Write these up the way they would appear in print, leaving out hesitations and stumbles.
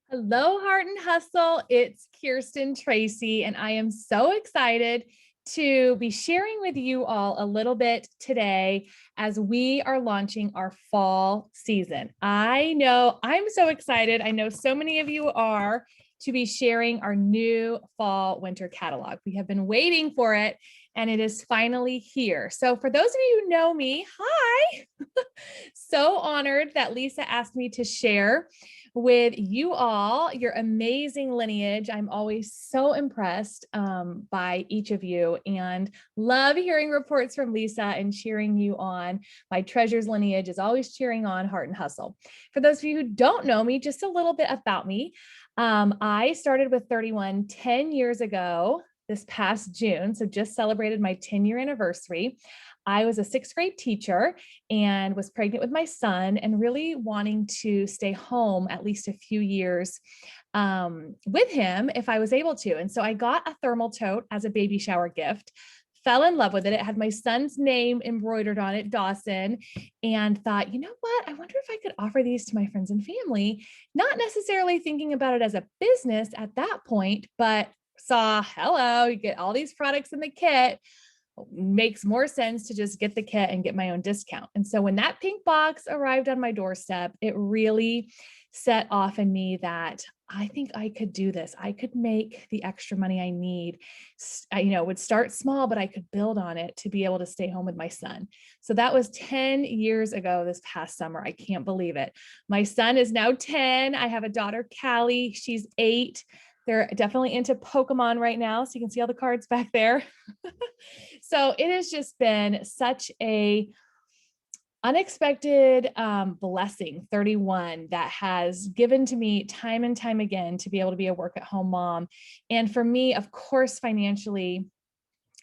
Hello, Heart and Hustle. It's Kirsten Tracy, and I am so excited to be sharing with you all a little bit today as we are launching our fall season. I know I'm so excited. I know so many of you are to be sharing our new fall winter catalog. We have been waiting for it, and it is finally here. So, for those of you who know me, hi. So honored that Lisa asked me to share with you all your amazing lineage. I'm always so impressed by each of you and love hearing reports from Lisa and cheering you on. My treasures lineage is always cheering on Heart and Hustle. For those of you who don't know me, just a little bit about me. I started with 31 10 years ago this past June, so just celebrated my 10-year anniversary. I was a sixth grade teacher and was pregnant with my son and really wanting to stay home at least a few years with him if I was able to. And so I got a thermal tote as a baby shower gift, fell in love with it. It had my son's name embroidered on it, Dawson, and thought, you know what? I wonder if I could offer these to my friends and family, not necessarily thinking about it as a business at that point, but saw, hello, you get all these products in the kit, makes more sense to just get the kit and get my own discount. And so when that pink box arrived on my doorstep, it really set off in me that I think I could do this. I could make the extra money I need. Would start small, but I could build on it to be able to stay home with my son. So that was 10 years ago this past summer. I can't believe it. My son is now 10. I have a daughter, Callie. She's 8. They're definitely into Pokemon right now. So you can see all the cards back there. So it has just been such a unexpected blessing, 31, that has given to me time and time again to be able to be a work at home mom. And for me, of course, financially,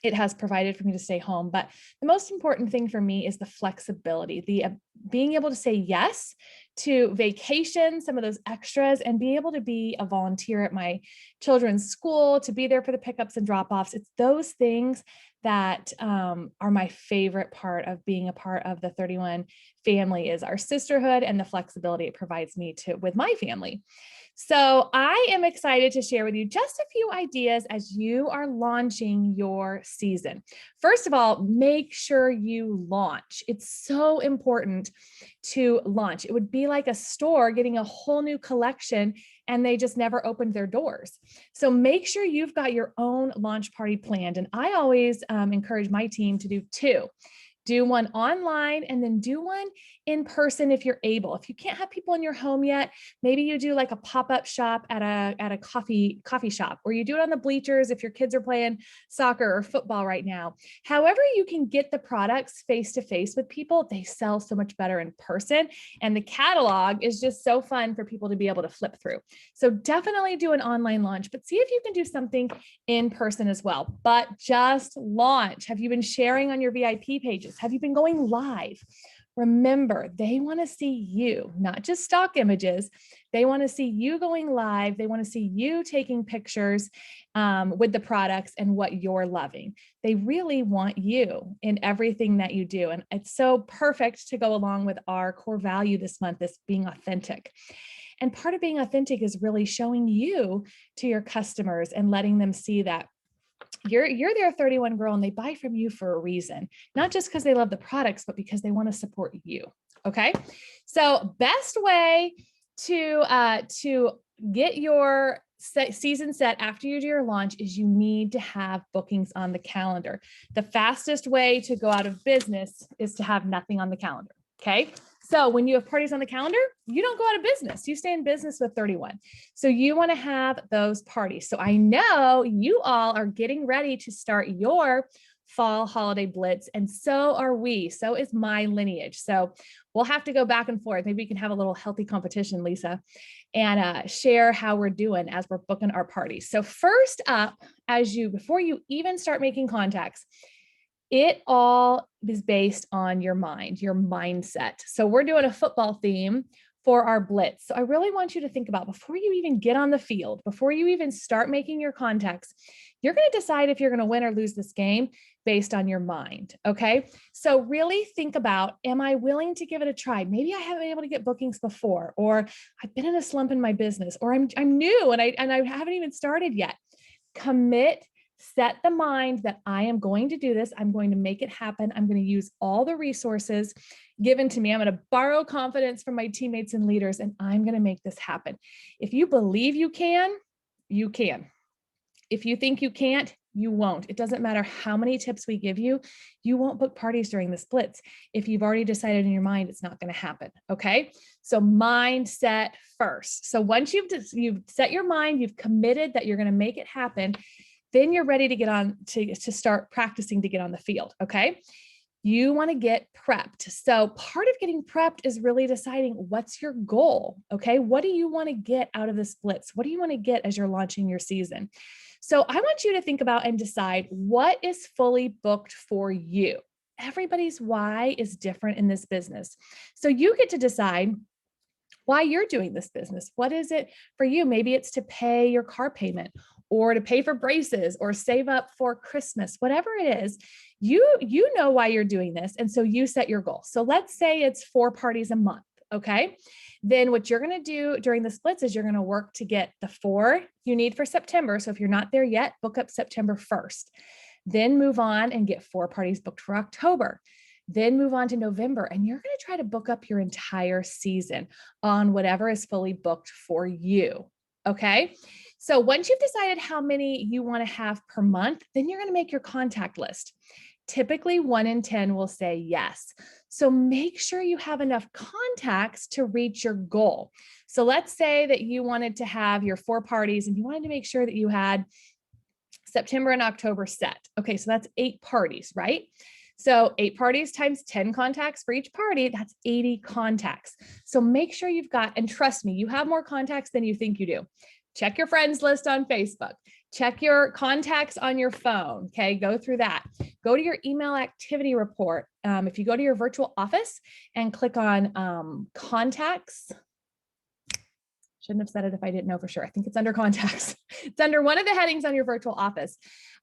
it has provided for me to stay home. But the most important thing for me is the flexibility, the being able to say yes to vacation, some of those extras, and be able to be a volunteer at my children's school, to be there for the pickups and drop-offs. It's those things that are my favorite part of being a part of the 31 family, is our sisterhood and the flexibility it provides me to with my family. So I am excited to share with you just a few ideas as you are launching your season. First of all, make sure you launch. It's so important to launch. It would be like a store getting a whole new collection and they just never opened their doors. So make sure you've got your own launch party planned. And I always encourage my team to do two. Do one online and then do one in person if you're able. If you can't have people in your home yet, maybe you do like a pop-up shop at a coffee shop, or you do it on the bleachers if your kids are playing soccer or football right now. However, you can get the products face to face with people, they sell so much better in person. And the catalog is just so fun for people to be able to flip through. So definitely do an online launch, but see if you can do something in person as well. But just launch. Have you been sharing on your VIP pages? Have you been going live? Remember, they want to see you, not just stock images. They want to see you going live. They want to see you taking pictures with the products and what you're loving. They really want you in everything that you do. And it's so perfect to go along with our core value this month, this being authentic. And part of being authentic is really showing you to your customers and letting them see that you're their 31 girl and they buy from you for a reason, not just because they love the products, but because they want to support you. Okay. So best way to get your season set after you do your launch is you need to have bookings on the calendar. The fastest way to go out of business is to have nothing on the calendar. Okay. So when you have parties on the calendar, you don't go out of business. You stay in business with 31. So you want to have those parties. So I know you all are getting ready to start your fall holiday blitz, and so are we. So is my lineage. So we'll have to go back and forth. Maybe we can have a little healthy competition, Lisa, and share how we're doing as we're booking our parties. So first up, before you even start making contacts, it all is based on your mind, your mindset. So we're doing a football theme for our blitz. So I really want you to think about, before you even get on the field, before you even start making your contacts, you're going to decide if you're going to win or lose this game based on your mind. Okay. So really think about, am I willing to give it a try? Maybe I haven't been able to get bookings before, or I've been in a slump in my business, or I'm new and I haven't even started yet. Commit, set the mind that I am going to do this. I'm going to make it happen. I'm going to use all the resources given to me. I'm going to borrow confidence from my teammates and leaders, and I'm going to make this happen. If you believe you can, you can. If you think you can't, you won't. It doesn't matter how many tips we give you, you won't book parties during the splits if you've already decided in your mind it's not going to happen. Okay. So mindset first. So once you've set your mind, you've committed that you're going to make it happen, then you're ready to get on to start practicing to get on the field. Okay. You want to get prepped. So part of getting prepped is really deciding, what's your goal? Okay. What do you want to get out of the splits? What do you want to get as you're launching your season? So I want you to think about and decide, what is fully booked for you. Everybody's why is different in this business. So you get to decide why you're doing this business. What is it for you? Maybe it's to pay your car payment, or to pay for braces, or save up for Christmas, whatever it is, you know why you're doing this. And so you set your goal. So let's say it's 4 parties a month. Okay. Then what you're going to do during the splits is you're going to work to get the 4 you need for September. So if you're not there yet, book up September 1st, then move on and get 4 parties booked for October. Then move on to November, and you're going to try to book up your entire season on whatever is fully booked for you. Okay. So once you've decided how many you want to have per month, then you're going to make your contact list. Typically 1 in 10 will say yes. So make sure you have enough contacts to reach your goal. So let's say that you wanted to have your 4 parties and you wanted to make sure that you had September and October set. Okay, so that's 8 parties, right? So 8 parties times 10 contacts for each party, that's 80 contacts. So make sure you've got, and trust me, you have more contacts than you think you do. Check your friends list on Facebook. Check your contacts on your phone. Okay, go through that. Go to your email activity report. If you go to your virtual office and click on contacts, shouldn't have said it if I didn't know for sure. I think it's under contacts. It's under one of the headings on your virtual office.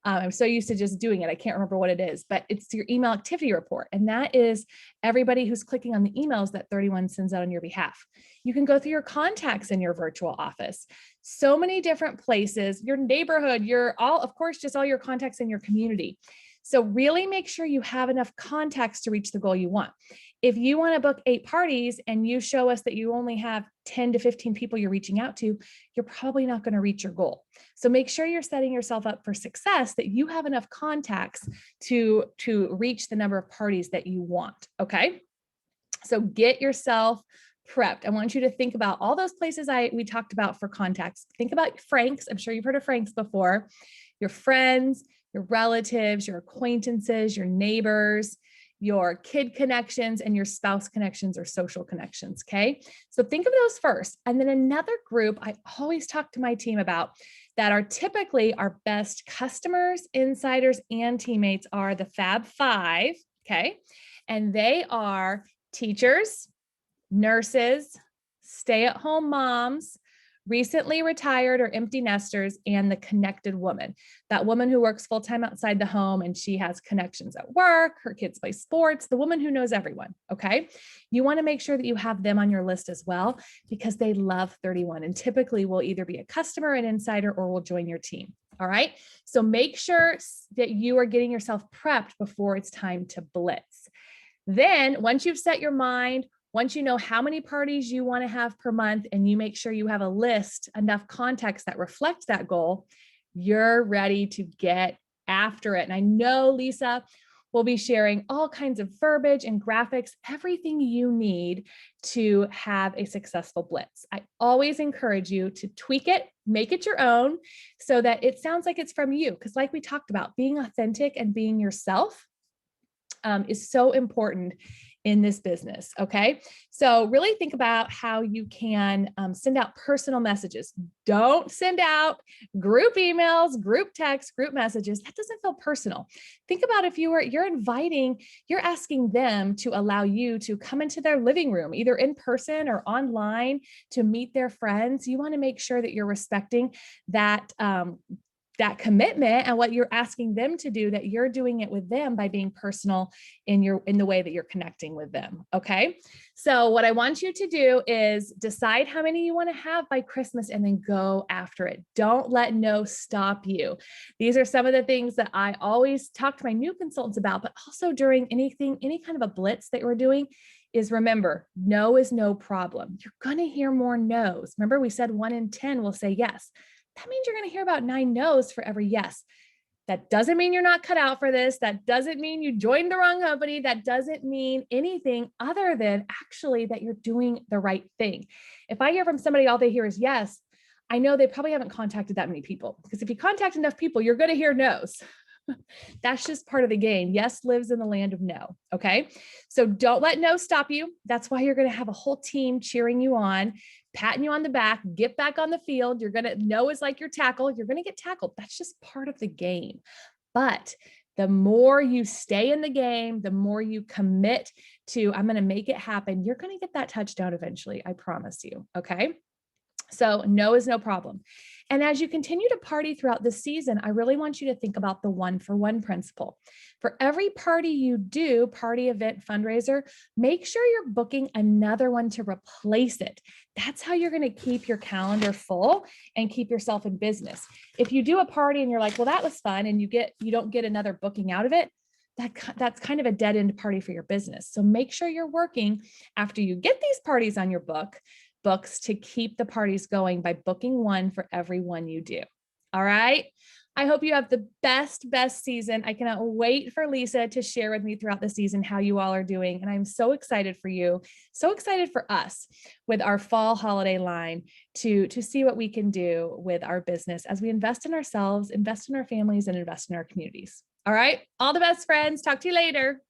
I'm so used to just doing it, I can't remember what it is, but it's your email activity report. And that is everybody who's clicking on the emails that 31 sends out on your behalf. You can go through your contacts in your virtual office. So many different places, your neighborhood, of course, just all your contacts in your community. So really make sure you have enough contacts to reach the goal you want. If you want to book 8 parties and you show us that you only have 10 to 15 people you're reaching out to, you're probably not going to reach your goal. So make sure you're setting yourself up for success, that you have enough contacts to reach the number of parties that you want. Okay. So get yourself prepped. I want you to think about all those places we talked about for contacts. Think about Frank's. I'm sure you've heard of Frank's before. Your friends, your relatives, your acquaintances, your neighbors, your kid connections, and your spouse connections or social connections. Okay. So think of those first. And then another group I always talk to my team about that are typically our best customers, insiders, and teammates are the Fab Five. Okay. And they are teachers, nurses, stay-at-home moms, recently retired or empty nesters, and the connected woman, that woman who works full-time outside the home and she has connections at work, her kids play sports, the woman who knows everyone. Okay. You want to make sure that you have them on your list as well, because they love 31 and typically will either be a customer, an insider, or will join your team. All right. So make sure that you are getting yourself prepped before it's time to blitz. Then once you've set your mind, once you know how many parties you want to have per month, and you make sure you have a list, enough contacts that reflect that goal, you're ready to get after it. And I know Lisa will be sharing all kinds of verbiage and graphics, everything you need to have a successful blitz. I always encourage you to tweak it, make it your own so that it sounds like it's from you. Because like we talked about, being authentic and being yourself is so important in this business. Okay. So really think about how you can send out personal messages. Don't send out group emails, group texts, group messages. That doesn't feel personal. Think about if you're asking them to allow you to come into their living room, either in person or online, to meet their friends. You want to make sure that you're respecting that that commitment and what you're asking them to do, that you're doing it with them by being personal in the way that you're connecting with them. Okay. So what I want you to do is decide how many you want to have by Christmas and then go after it. Don't let no stop you. These are some of the things that I always talk to my new consultants about, but also during any kind of a blitz that we're doing, is remember, no is no problem. You're going to hear more no's. Remember, we said 1 in 10 will say yes. That means you're going to hear about 9 no's for every yes. That doesn't mean you're not cut out for this. That doesn't mean you joined the wrong company. That doesn't mean anything other than actually that you're doing the right thing. If I hear from somebody, all they hear is yes, I know they probably haven't contacted that many people, because if you contact enough people, you're going to hear no's. That's just part of the game. Yes lives in the land of no. Okay. So don't let no stop you. That's why you're going to have a whole team cheering you on, patting you on the back, get back on the field. You're going to no is like your tackle. You're going to get tackled. That's just part of the game. But the more you stay in the game, the more you commit to, I'm going to make it happen. You're going to get that touchdown eventually. I promise you. Okay. So no is no problem. And as you continue to party throughout the season, I really want you to think about the 1-for-1 principle. For every party you do, party, event, fundraiser, make sure you're booking another one to replace it. That's how you're going to keep your calendar full and keep yourself in business. If you do a party and you're like, well, that was fun, and you don't get another booking out of it, that's kind of a dead end party for your business. So make sure you're working after you get these parties on your books to keep the parties going by booking one for every one you do. All right. I hope you have the best season. I cannot wait for Lisa to share with me throughout the season how you all are doing. And I'm so excited for you, so excited for us with our fall holiday line to see what we can do with our business as we invest in ourselves, invest in our families, and invest in our communities. All right. All the best, friends. Talk to you later.